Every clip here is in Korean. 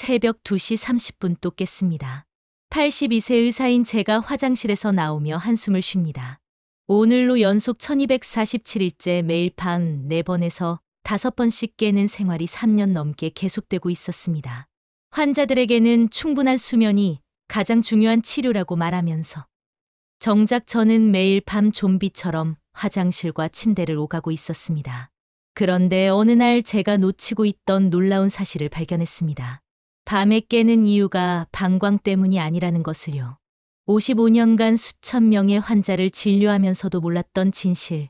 새벽 2시 30분 또 깼습니다. 82세 의사인 제가 화장실에서 나오며 한숨을 쉽니다. 오늘로 연속 1247일째 매일 밤 4번에서 5번씩 깨는 생활이 3년 넘게 계속되고 있었습니다. 환자들에게는 충분한 수면이 가장 중요한 치료라고 말하면서 정작 저는 매일 밤 좀비처럼 화장실과 침대를 오가고 있었습니다. 그런데 어느 날 제가 놓치고 있던 놀라운 사실을 발견했습니다. 밤에 깨는 이유가 방광 때문이 아니라는 것을요. 55년간 수천 명의 환자를 진료하면서도 몰랐던 진실.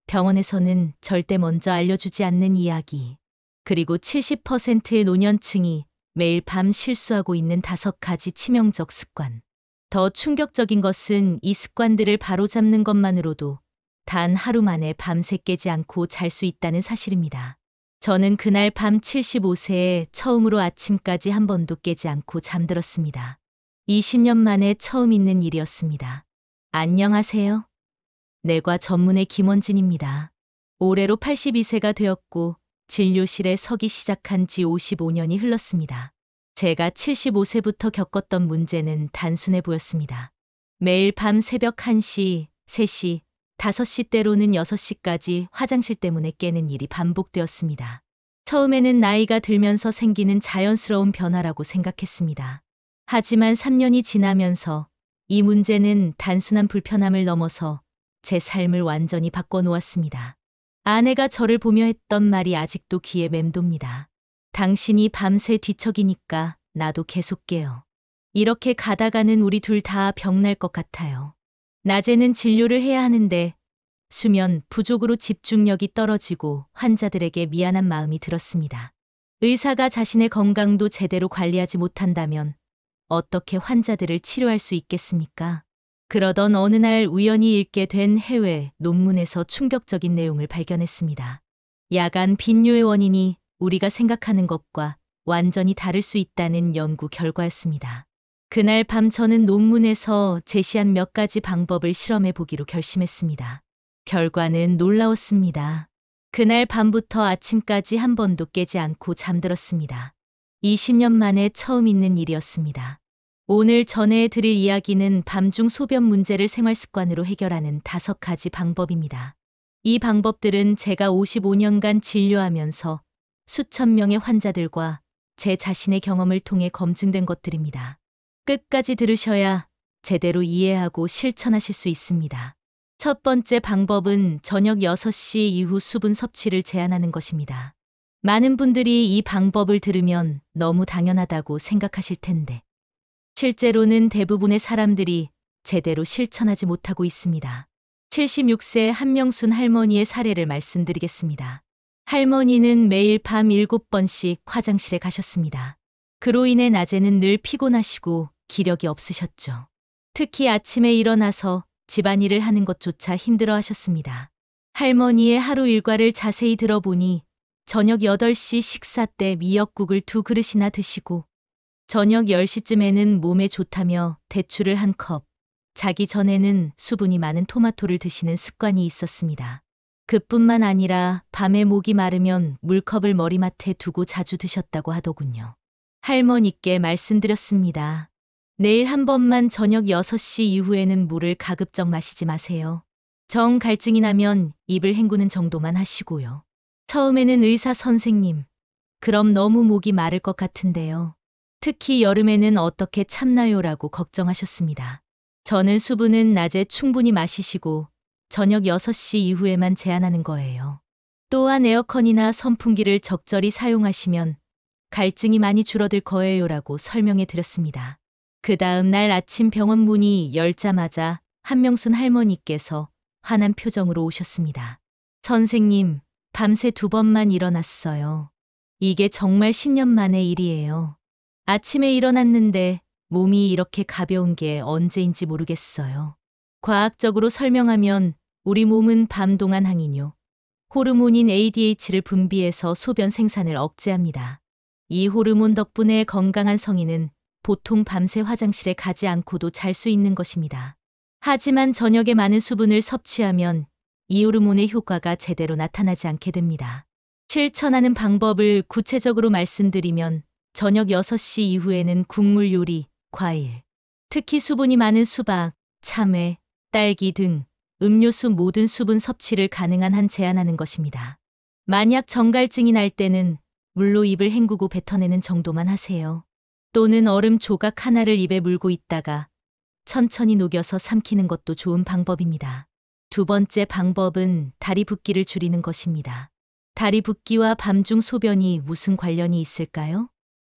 병원에서는 절대 먼저 알려주지 않는 이야기. 그리고 70%의 노년층이 매일 밤 실수하고 있는 5가지 치명적 습관. 더 충격적인 것은 이 습관들을 바로잡는 것만으로도 단 하루 만에 밤새 깨지 않고 잘 수 있다는 사실입니다. 저는 그날 밤 75세에 처음으로 아침까지 한 번도 깨지 않고 잠들었습니다. 20년 만에 처음 있는 일이었습니다. 안녕하세요. 내과 전문의 김원진입니다. 올해로 82세가 되었고 진료실에 서기 시작한 지 55년이 흘렀습니다. 제가 75세부터 겪었던 문제는 단순해 보였습니다. 매일 밤 새벽 1시, 3시, 5시 때로는 6시까지 화장실 때문에 깨는 일이 반복되었습니다. 처음에는 나이가 들면서 생기는 자연스러운 변화라고 생각했습니다. 하지만 3년이 지나면서 이 문제는 단순한 불편함을 넘어서 제 삶을 완전히 바꿔놓았습니다. 아내가 저를 보며 했던 말이 아직도 귀에 맴돕니다. 당신이 밤새 뒤척이니까 나도 계속 깨요. 이렇게 가다가는 우리 둘 다 병날 것 같아요. 낮에는 진료를 해야 하는데 수면 부족으로 집중력이 떨어지고 환자들에게 미안한 마음이 들었습니다. 의사가 자신의 건강도 제대로 관리하지 못한다면 어떻게 환자들을 치료할 수 있겠습니까? 그러던 어느 날 우연히 읽게 된 해외 논문에서 충격적인 내용을 발견했습니다. 야간 빈뇨의 원인이 우리가 생각하는 것과 완전히 다를 수 있다는 연구 결과였습니다. 그날 밤 저는 논문에서 제시한 몇 가지 방법을 실험해 보기로 결심했습니다. 결과는 놀라웠습니다. 그날 밤부터 아침까지 한 번도 깨지 않고 잠들었습니다. 20년 만에 처음 있는 일이었습니다. 오늘 전해드릴 이야기는 밤중 소변 문제를 생활 습관으로 해결하는 5가지 방법입니다. 이 방법들은 제가 55년간 진료하면서 수천 명의 환자들과 제 자신의 경험을 통해 검증된 것들입니다. 끝까지 들으셔야 제대로 이해하고 실천하실 수 있습니다. 첫 번째 방법은 저녁 6시 이후 수분 섭취를 제한하는 것입니다. 많은 분들이 이 방법을 들으면 너무 당연하다고 생각하실 텐데 실제로는 대부분의 사람들이 제대로 실천하지 못하고 있습니다. 76세 한명순 할머니의 사례를 말씀드리겠습니다. 할머니는 매일 밤 7번씩 화장실에 가셨습니다. 그로 인해 낮에는 늘 피곤하시고 기력이 없으셨죠. 특히 아침에 일어나서 집안일을 하는 것조차 힘들어 하셨습니다. 할머니의 하루 일과를 자세히 들어보니 저녁 8시 식사 때 미역국을 2그릇이나 드시고 저녁 10시쯤에는 몸에 좋다며 대추를 1컵, 자기 전에는 수분이 많은 토마토를 드시는 습관이 있었습니다. 그뿐만 아니라 밤에 목이 마르면 물컵을 머리맡에 두고 자주 드셨다고 하더군요. 할머니께 말씀드렸습니다. 내일 한 번만 저녁 6시 이후에는 물을 가급적 마시지 마세요. 정 갈증이 나면 입을 헹구는 정도만 하시고요. 처음에는 의사 선생님, 그럼 너무 목이 마를 것 같은데요. 특히 여름에는 어떻게 참나요라고 걱정하셨습니다. 저는 수분은 낮에 충분히 마시시고 저녁 6시 이후에만 제한하는 거예요. 또한 에어컨이나 선풍기를 적절히 사용하시면 갈증이 많이 줄어들 거예요라고 설명해 드렸습니다. 그 다음 날 아침 병원 문이 열자마자 한명순 할머니께서 환한 표정으로 오셨습니다. 선생님, 밤새 2번만 일어났어요. 이게 정말 10년 만의 일이에요. 아침에 일어났는데 몸이 이렇게 가벼운 게 언제인지 모르겠어요. 과학적으로 설명하면 우리 몸은 밤 동안 항이뇨, 호르몬인 ADH를 분비해서 소변 생산을 억제합니다. 이 호르몬 덕분에 건강한 성인은 보통 밤새 화장실에 가지 않고도 잘 수 있는 것입니다. 하지만 저녁에 많은 수분을 섭취하면 이 호르몬의 효과가 제대로 나타나지 않게 됩니다. 실천하는 방법을 구체적으로 말씀드리면 저녁 6시 이후에는 국물 요리, 과일, 특히 수분이 많은 수박, 참외, 딸기 등 음료수 모든 수분 섭취를 가능한 한 제한하는 것입니다. 만약 정갈증이 날 때는 물로 입을 헹구고 뱉어내는 정도만 하세요. 또는 얼음 조각 하나를 입에 물고 있다가 천천히 녹여서 삼키는 것도 좋은 방법입니다. 두 번째 방법은 다리 붓기를 줄이는 것입니다. 다리 붓기와 밤중 소변이 무슨 관련이 있을까요?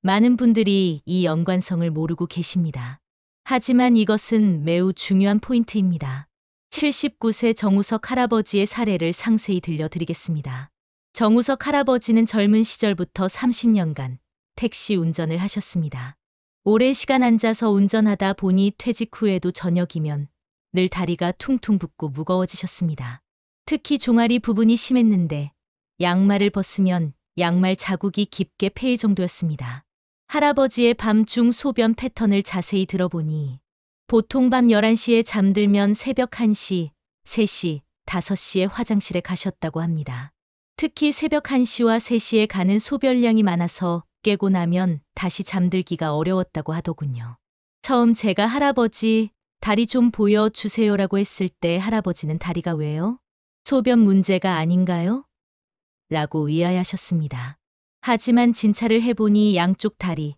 많은 분들이 이 연관성을 모르고 계십니다. 하지만 이것은 매우 중요한 포인트입니다. 79세 정우석 할아버지의 사례를 상세히 들려드리겠습니다. 정우석 할아버지는 젊은 시절부터 30년간 택시 운전을 하셨습니다. 오랜 시간 앉아서 운전하다 보니 퇴직 후에도 저녁이면 늘 다리가 퉁퉁 붓고 무거워지셨습니다. 특히 종아리 부분이 심했는데 양말을 벗으면 양말 자국이 깊게 패일 정도였습니다. 할아버지의 밤중 소변 패턴을 자세히 들어보니 보통 밤 11시에 잠들면 새벽 1시, 3시, 5시에 화장실에 가셨다고 합니다. 특히 새벽 1시와 3시에 가는 소변량이 많아서 깨고 나면 다시 잠들기가 어려웠다고 하더군요. 처음 제가 할아버지 다리 좀 보여주세요라고 했을 때 할아버지는 다리가 왜요? 소변 문제가 아닌가요? 라고 의아해하셨습니다. 하지만 진찰을 해보니 양쪽 다리,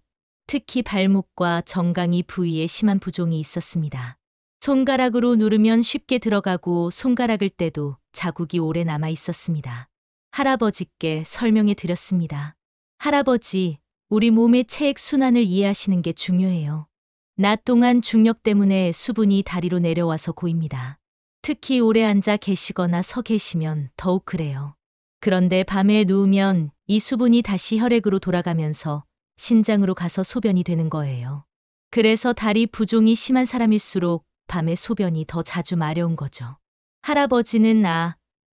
특히 발목과 정강이 부위에 심한 부종이 있었습니다. 손가락으로 누르면 쉽게 들어가고 손가락을 떼도 자국이 오래 남아 있었습니다. 할아버지께 설명해 드렸습니다. 할아버지, 우리 몸의 체액 순환을 이해하시는 게 중요해요. 낮 동안 중력 때문에 수분이 다리로 내려와서 고입니다. 특히 오래 앉아 계시거나 서 계시면 더욱 그래요. 그런데 밤에 누우면 이 수분이 다시 혈액으로 돌아가면서 신장으로 가서 소변이 되는 거예요. 그래서 다리 부종이 심한 사람일수록 밤에 소변이 더 자주 마려운 거죠. 할아버지는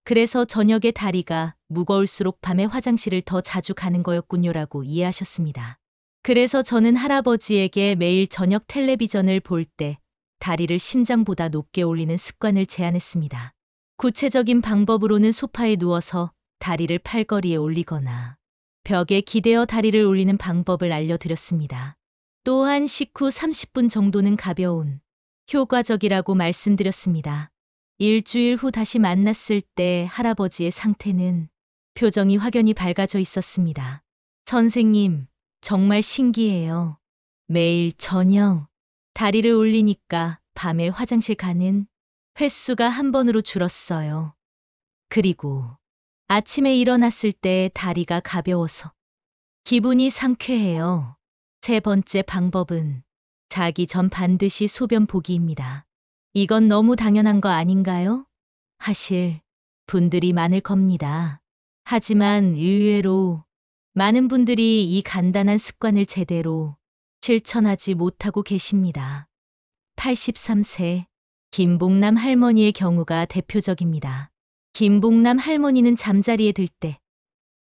그래서 저녁에 다리가 무거울수록 밤에 화장실을 더 자주 가는 거였군요라고 이해하셨습니다. 그래서 저는 할아버지에게 매일 저녁 텔레비전을 볼 때 다리를 심장보다 높게 올리는 습관을 제안했습니다. 구체적인 방법으로는 소파에 누워서 다리를 팔걸이에 올리거나 벽에 기대어 다리를 올리는 방법을 알려드렸습니다. 또한 식후 30분 정도는 가벼운, 효과적이라고 말씀드렸습니다. 일주일 후 다시 만났을 때 할아버지의 상태는 표정이 확연히 밝아져 있었습니다. 선생님, 정말 신기해요. 매일 저녁 다리를 올리니까 밤에 화장실 가는 횟수가 한 번으로 줄었어요. 그리고 아침에 일어났을 때 다리가 가벼워서 기분이 상쾌해요. 세 번째 방법은 자기 전 반드시 소변 보기입니다. 이건 너무 당연한 거 아닌가요? 하실 분들이 많을 겁니다. 하지만 의외로 많은 분들이 이 간단한 습관을 제대로 실천하지 못하고 계십니다. 83세 김봉남 할머니의 경우가 대표적입니다. 김봉남 할머니는 잠자리에 들 때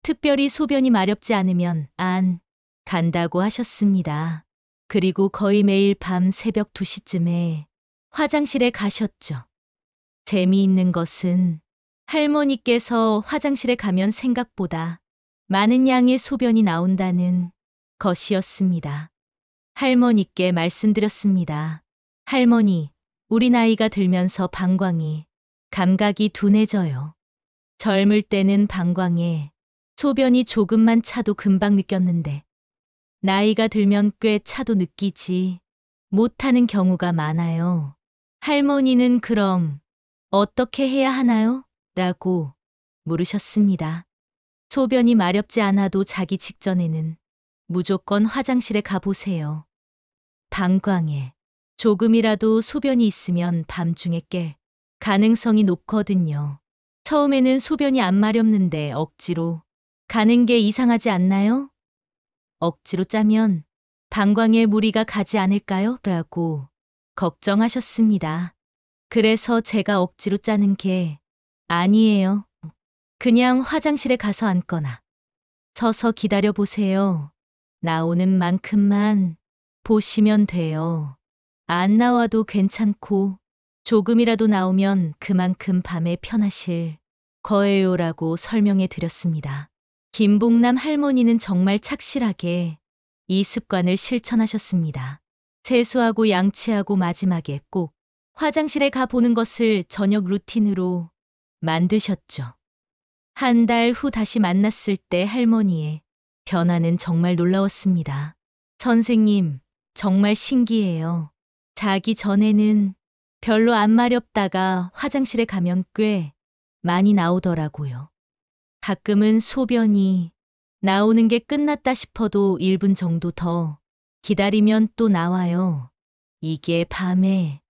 특별히 소변이 마렵지 않으면 안 간다고 하셨습니다. 그리고 거의 매일 밤 새벽 2시쯤에 화장실에 가셨죠. 재미있는 것은 할머니께서 화장실에 가면 생각보다 많은 양의 소변이 나온다는 것이었습니다. 할머니께 말씀드렸습니다. 할머니, 우리 나이가 들면서 방광이 감각이 둔해져요. 젊을 때는 방광에 소변이 조금만 차도 금방 느꼈는데 나이가 들면 꽤 차도 느끼지 못하는 경우가 많아요. 할머니는 그럼 어떻게 해야 하나요? 라고 물으셨습니다. 소변이 마렵지 않아도 자기 직전에는 무조건 화장실에 가보세요. 방광에 조금이라도 소변이 있으면 밤중에 깰 가능성이 높거든요. 처음에는 소변이 안 마렵는데 억지로 가는 게 이상하지 않나요? 억지로 짜면 방광에 무리가 가지 않을까요? 라고 걱정하셨습니다. 그래서 제가 억지로 짜는 게 아니에요. 그냥 화장실에 가서 앉거나 서서 기다려 보세요. 나오는 만큼만 보시면 돼요. 안 나와도 괜찮고 조금이라도 나오면 그만큼 밤에 편하실 거예요라고 설명해 드렸습니다. 김봉남 할머니는 정말 착실하게 이 습관을 실천하셨습니다. 세수하고 양치하고 마지막에 꼭 화장실에 가 보는 것을 저녁 루틴으로 만드셨죠. 한 달 후 다시 만났을 때 할머니의 변화는 정말 놀라웠습니다. 선생님, 정말 신기해요. 자기 전에는 별로 안 마렵다가 화장실에 가면 꽤 많이 나오더라고요. 가끔은 소변이 나오는 게 끝났다 싶어도 1분 정도 더 기다리면 또 나와요. 이게 밤에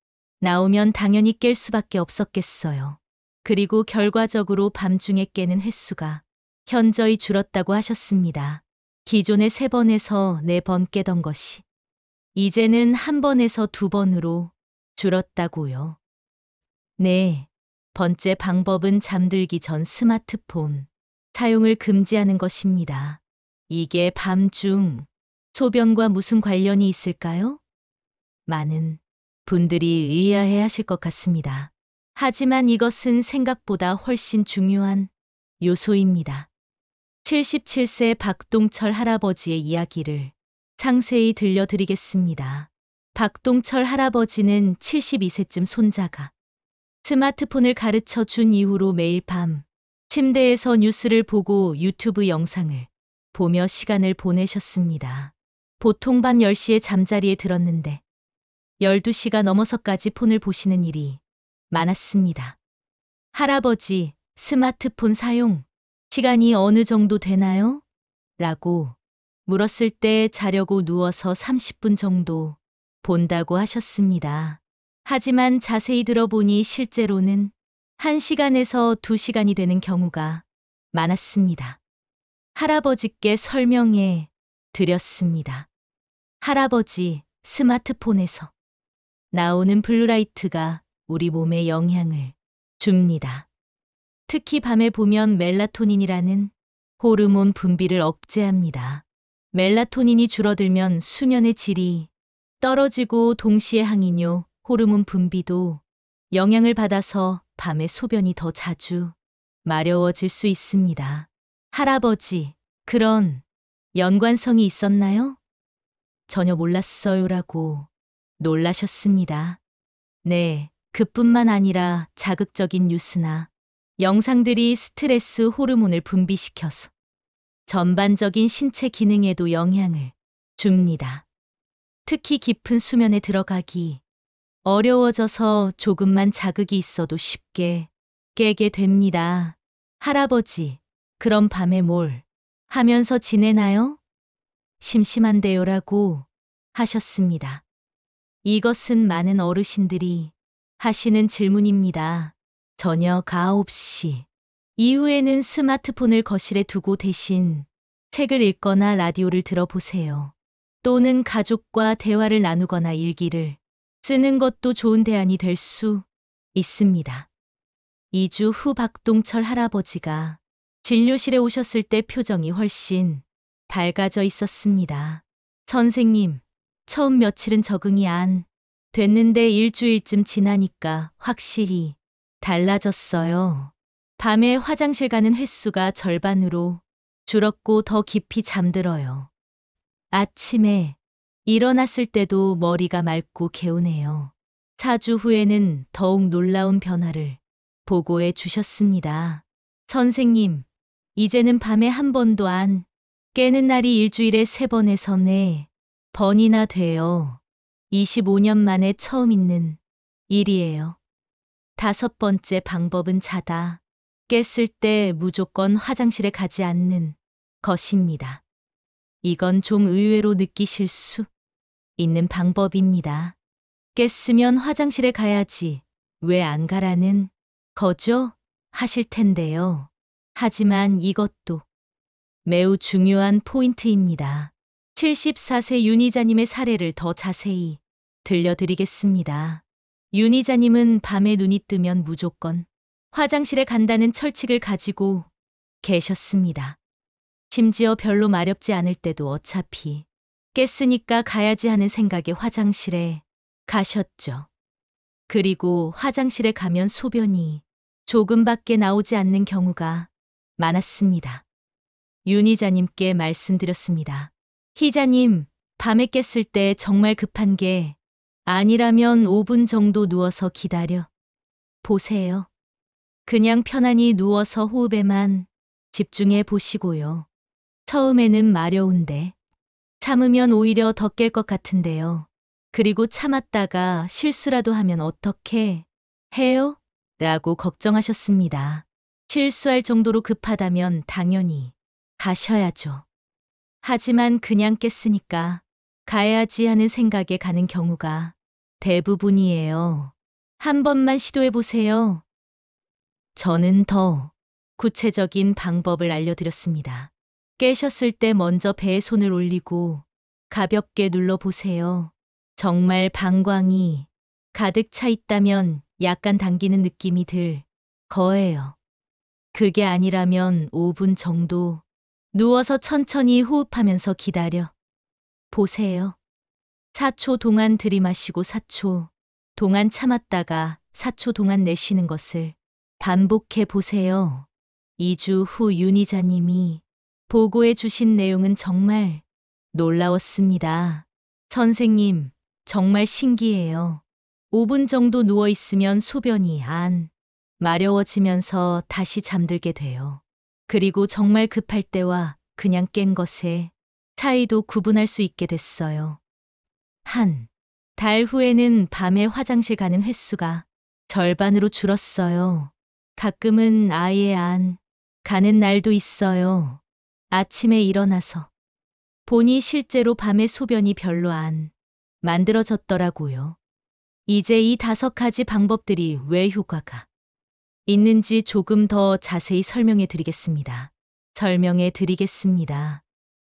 나오면 당연히 깰 수밖에 없었겠어요. 그리고 결과적으로 밤중에 깨는 횟수가 현저히 줄었다고 하셨습니다. 기존에 3번에서 4번 깨던 것이 이제는 1번에서 2번으로 줄었다고요. 네. 번째 방법은 잠들기 전 스마트폰 사용을 금지하는 것입니다. 이게 밤중 소변과 무슨 관련이 있을까요? 많은 분들이 의아해 하실 것 같습니다. 하지만 이것은 생각보다 훨씬 중요한 요소입니다. 77세 박동철 할아버지의 이야기를 상세히 들려드리겠습니다. 박동철 할아버지는 72세쯤 손자가 스마트폰을 가르쳐 준 이후로 매일 밤 침대에서 뉴스를 보고 유튜브 영상을 보며 시간을 보내셨습니다. 보통 밤 10시에 잠자리에 들었는데 12시가 넘어서까지 폰을 보시는 일이 많았습니다. 할아버지, 스마트폰 사용 시간이 어느 정도 되나요? 라고 물었을 때 자려고 누워서 30분 정도 본다고 하셨습니다. 하지만 자세히 들어보니 실제로는 1시간에서 2시간이 되는 경우가 많았습니다. 할아버지께 설명해 드렸습니다. 할아버지, 스마트폰에서 나오는 블루라이트가 우리 몸에 영향을 줍니다. 특히 밤에 보면 멜라토닌이라는 호르몬 분비를 억제합니다. 멜라토닌이 줄어들면 수면의 질이 떨어지고 동시에 항이뇨 호르몬 분비도 영향을 받아서 밤에 소변이 더 자주 마려워질 수 있습니다. 할아버지, 그런 연관성이 있었나요? 전혀 몰랐어요라고 놀라셨습니다. 네, 그뿐만 아니라 자극적인 뉴스나 영상들이 스트레스 호르몬을 분비시켜서 전반적인 신체 기능에도 영향을 줍니다. 특히 깊은 수면에 들어가기 어려워져서 조금만 자극이 있어도 쉽게 깨게 됩니다. 할아버지, 그럼 밤에 뭘 하면서 지내나요? 심심한데요라고 하셨습니다. 이것은 많은 어르신들이 하시는 질문입니다. 저녁 9시 이후에는 스마트폰을 거실에 두고 대신 책을 읽거나 라디오를 들어보세요. 또는 가족과 대화를 나누거나 일기를 쓰는 것도 좋은 대안이 될 수 있습니다. 2주 후 박동철 할아버지가 진료실에 오셨을 때 표정이 훨씬 밝아져 있었습니다. 선생님, 처음 며칠은 적응이 안 됐는데 일주일쯤 지나니까 확실히 달라졌어요. 밤에 화장실 가는 횟수가 절반으로 줄었고 더 깊이 잠들어요. 아침에 일어났을 때도 머리가 맑고 개운해요. 4주 후에는 더욱 놀라운 변화를 보고해 주셨습니다. 선생님, 이제는 밤에 1번도 안 깨는 날이 일주일에 3번에서 4번이나 돼요. 25년 만에 처음 있는 일이에요. 5번째 방법은 자다 깼을 때 무조건 화장실에 가지 않는 것입니다. 이건 좀 의외로 느끼실 수 있는 방법입니다. 깼으면 화장실에 가야지 왜 안 가라는 거죠? 하실 텐데요. 하지만 이것도 매우 중요한 포인트입니다. 74세 윤희자님의 사례를 더 자세히 들려드리겠습니다. 윤희자님은 밤에 눈이 뜨면 무조건 화장실에 간다는 철칙을 가지고 계셨습니다. 심지어 별로 마렵지 않을 때도 어차피 깼으니까 가야지 하는 생각에 화장실에 가셨죠. 그리고 화장실에 가면 소변이 조금밖에 나오지 않는 경우가 많았습니다. 윤희자님께 말씀드렸습니다. 희자님, 밤에 깼을 때 정말 급한 게 아니라면 5분 정도 누워서 기다려 보세요. 그냥 편안히 누워서 호흡에만 집중해 보시고요. 처음에는 마려운데 참으면 오히려 더 깰 것 같은데요. 그리고 참았다가 실수라도 하면 어떻게 해요? 라고 걱정하셨습니다. 실수할 정도로 급하다면 당연히 가셔야죠. 하지만 그냥 깼으니까 가야지 하는 생각에 가는 경우가 대부분이에요. 한 번만 시도해 보세요. 저는 더 구체적인 방법을 알려드렸습니다. 깨셨을 때 먼저 배에 손을 올리고 가볍게 눌러보세요. 정말 방광이 가득 차 있다면 약간 당기는 느낌이 들 거예요. 그게 아니라면 5분 정도 누워서 천천히 호흡하면서 기다려 보세요. 4초 동안 들이마시고 4초 동안 참았다가 4초 동안 내쉬는 것을 반복해 보세요. 2주 후 윤희자님이 보고해 주신 내용은 정말 놀라웠습니다. 선생님, 정말 신기해요. 5분 정도 누워 있으면 소변이 안 마려워지면서 다시 잠들게 돼요. 그리고 정말 급할 때와 그냥 깬 것의 차이도 구분할 수 있게 됐어요. 한 달 후에는 밤에 화장실 가는 횟수가 절반으로 줄었어요. 가끔은 아예 안 가는 날도 있어요. 아침에 일어나서 보니 실제로 밤에 소변이 별로 안 만들어졌더라고요. 이제 이 5가지 방법들이 왜 효과가 있는지 조금 더 자세히 설명해 드리겠습니다.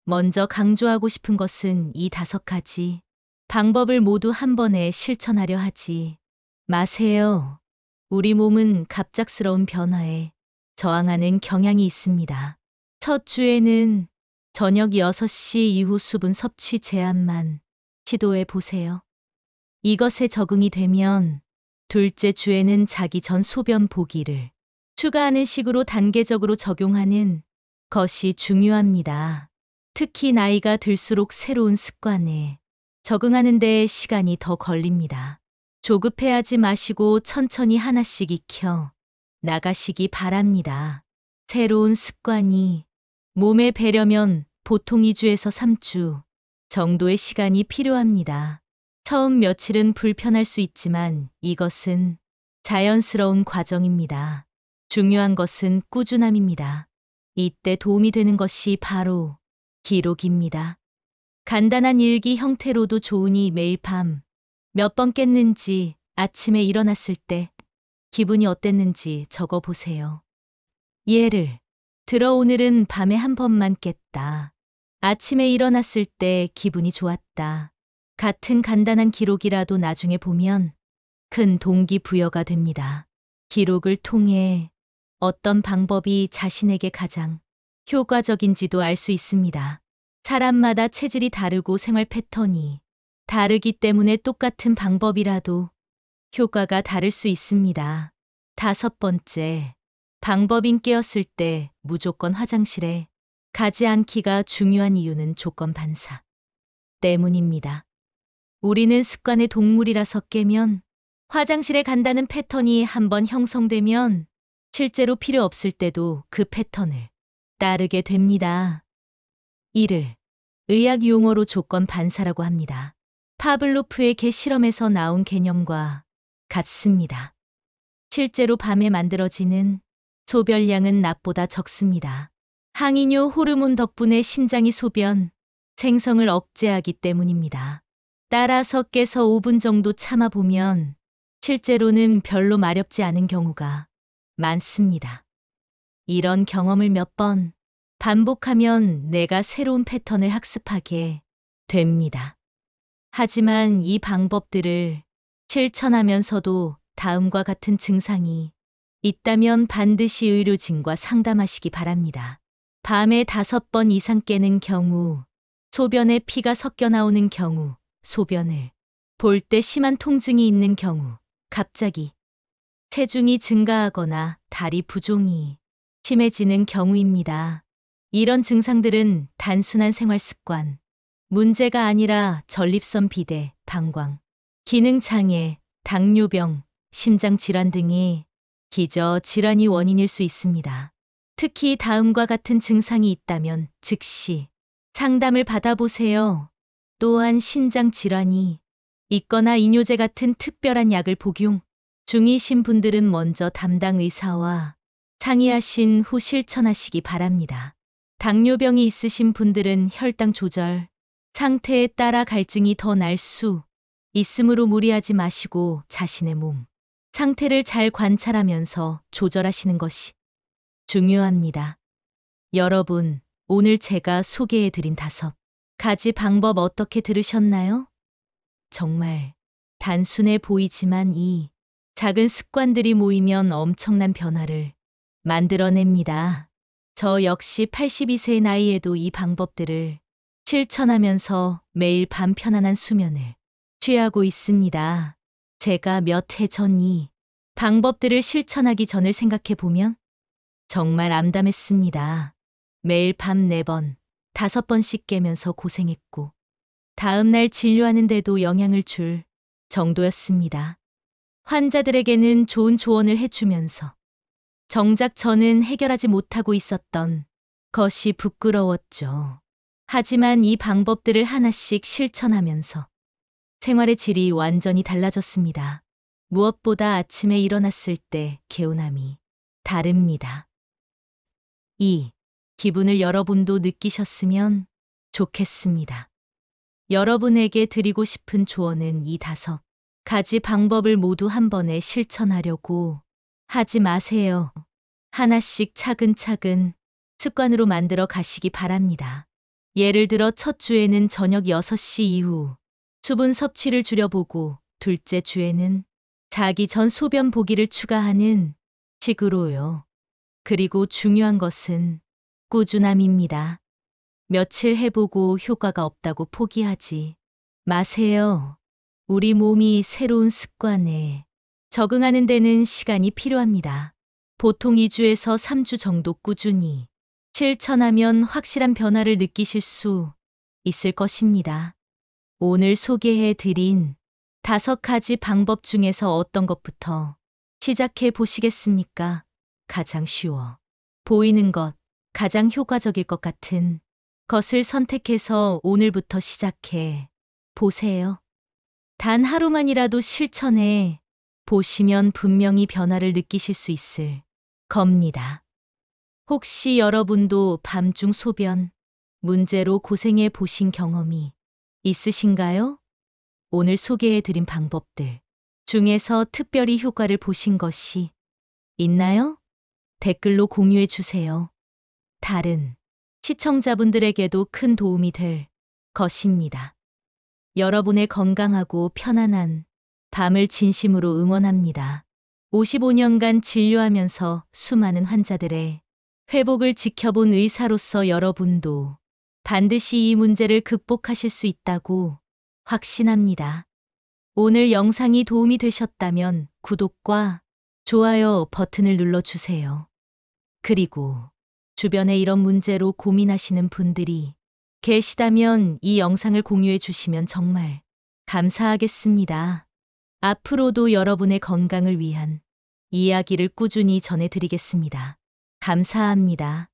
먼저 강조하고 싶은 것은 이 5가지 방법을 모두 한 번에 실천하려 하지 마세요. 우리 몸은 갑작스러운 변화에 저항하는 경향이 있습니다. 첫 주에는 저녁 6시 이후 수분 섭취 제한만 시도해 보세요. 이것에 적응이 되면 둘째 주에는 자기 전 소변 보기를 추가하는 식으로 단계적으로 적용하는 것이 중요합니다. 특히 나이가 들수록 새로운 습관에 적응하는 데 시간이 더 걸립니다. 조급해하지 마시고 천천히 하나씩 익혀 나가시기 바랍니다. 새로운 습관이 몸에 배려면 보통 2주에서 3주 정도의 시간이 필요합니다. 처음 며칠은 불편할 수 있지만 이것은 자연스러운 과정입니다. 중요한 것은 꾸준함입니다. 이때 도움이 되는 것이 바로 기록입니다. 간단한 일기 형태로도 좋으니 매일 밤 몇 번 깼는지 아침에 일어났을 때 기분이 어땠는지 적어 보세요. 예를 들어 오늘은 밤에 한 번만 깼다. 아침에 일어났을 때 기분이 좋았다. 같은 간단한 기록이라도 나중에 보면 큰 동기부여가 됩니다. 기록을 통해 어떤 방법이 자신에게 가장 효과적인지도 알 수 있습니다. 사람마다 체질이 다르고 생활 패턴이 다르기 때문에 똑같은 방법이라도 효과가 다를 수 있습니다. 5번째, 방법인 깨었을 때 무조건 화장실에 가지 않기가 중요한 이유는 조건 반사 때문입니다. 우리는 습관의 동물이라서 깨면 화장실에 간다는 패턴이 한번 형성되면 실제로 필요 없을 때도 그 패턴을 따르게 됩니다. 이를 의학 용어로 조건 반사라고 합니다. 파블로프의 개 실험에서 나온 개념과 같습니다. 실제로 밤에 만들어지는 소변량은 낮보다 적습니다. 항이뇨 호르몬 덕분에 신장이 소변 생성을 억제하기 때문입니다. 따라서 깨서 5분 정도 참아보면 실제로는 별로 마렵지 않은 경우가 많습니다. 이런 경험을 몇 번 반복하면 내가 새로운 패턴을 학습하게 됩니다. 하지만 이 방법들을 실천하면서도 다음과 같은 증상이 있다면 반드시 의료진과 상담하시기 바랍니다. 밤에 5번 이상 깨는 경우, 소변에 피가 섞여 나오는 경우, 소변을 볼 때 심한 통증이 있는 경우, 갑자기 체중이 증가하거나 다리 부종이 심해지는 경우입니다. 이런 증상들은 단순한 생활 습관, 문제가 아니라 전립선 비대, 방광, 기능장애, 당뇨병, 심장질환 등이 기저 질환이 원인일 수 있습니다. 특히 다음과 같은 증상이 있다면 즉시 상담을 받아보세요. 또한 신장 질환이 있거나 이뇨제 같은 특별한 약을 복용 중이신 분들은 먼저 담당 의사와 상의하신 후 실천하시기 바랍니다. 당뇨병이 있으신 분들은 혈당 조절 상태에 따라 갈증이 더 날 수 있으므로 무리하지 마시고 자신의 몸 상태를 잘 관찰하면서 조절하시는 것이 중요합니다. 여러분, 오늘 제가 소개해드린 5가지 방법 어떻게 들으셨나요? 정말 단순해 보이지만 이 작은 습관들이 모이면 엄청난 변화를 만들어냅니다. 저 역시 82세 나이에도 이 방법들을 실천하면서 매일 밤 편안한 수면을 취하고 있습니다. 제가 몇 해 전 이 방법들을 실천하기 전을 생각해 보면 정말 암담했습니다. 매일 밤 4번, 5번씩 깨면서 고생했고 다음날 진료하는데도 영향을 줄 정도였습니다. 환자들에게는 좋은 조언을 해주면서 정작 저는 해결하지 못하고 있었던 것이 부끄러웠죠. 하지만 이 방법들을 하나씩 실천하면서 생활의 질이 완전히 달라졌습니다. 무엇보다 아침에 일어났을 때 개운함이 다릅니다. 이 기분을 여러분도 느끼셨으면 좋겠습니다. 여러분에게 드리고 싶은 조언은 이 5가지 방법을 모두 한 번에 실천하려고 하지 마세요. 하나씩 차근차근 습관으로 만들어 가시기 바랍니다. 예를 들어 첫 주에는 저녁 6시 이후 수분 섭취를 줄여보고 둘째 주에는 자기 전 소변 보기를 추가하는 식으로요. 그리고 중요한 것은 꾸준함입니다. 며칠 해보고 효과가 없다고 포기하지 마세요. 우리 몸이 새로운 습관에 적응하는 데는 시간이 필요합니다. 보통 2주에서 3주 정도 꾸준히 실천하면 확실한 변화를 느끼실 수 있을 것입니다. 오늘 소개해 드린 5가지 방법 중에서 어떤 것부터 시작해 보시겠습니까? 가장 쉬워 보이는 것, 가장 효과적일 것 같은 것을 선택해서 오늘부터 시작해 보세요. 단 하루만이라도 실천해 보시면 분명히 변화를 느끼실 수 있을 겁니다. 혹시 여러분도 밤중 소변 문제로 고생해 보신 경험이 있으신가요? 오늘 소개해 드린 방법들 중에서 특별히 효과를 보신 것이 있나요? 댓글로 공유해 주세요. 다른 시청자분들에게도 큰 도움이 될 것입니다. 여러분의 건강하고 편안한 밤을 진심으로 응원합니다. 55년간 진료하면서 수많은 환자들의 회복을 지켜본 의사로서 여러분도 반드시 이 문제를 극복하실 수 있다고 확신합니다. 오늘 영상이 도움이 되셨다면 구독과 좋아요 버튼을 눌러주세요. 그리고 주변에 이런 문제로 고민하시는 분들이 계시다면 이 영상을 공유해 주시면 정말 감사하겠습니다. 앞으로도 여러분의 건강을 위한 이야기를 꾸준히 전해드리겠습니다. 감사합니다.